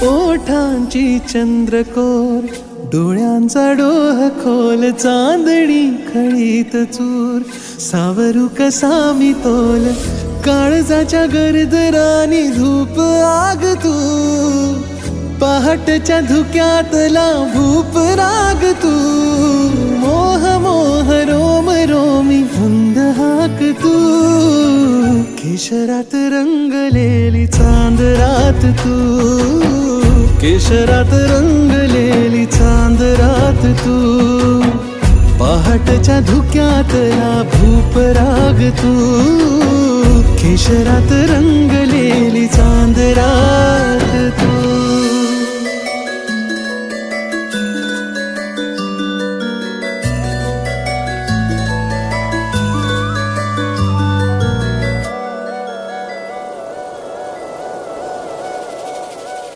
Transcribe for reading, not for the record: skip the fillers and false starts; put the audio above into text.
ओठांची चंद्रकोर, डोळ्यांचा डोह खोल, चांदणी खळीत चूर, सावरू कसा मी तोल, काळजाच्या गरजरानी धूप आग तू, पहाटच्या धुक्यातला भूप राग तू, मोह मोह रोम रोमी धुंद हाक तू, केशरात रंगलेली चांद रात तू, केशरात रंगलेली चांद रात तू, पहाटच्या धुक्यातला भूप राग तू, केशरात रंगलेली चांद रात तू.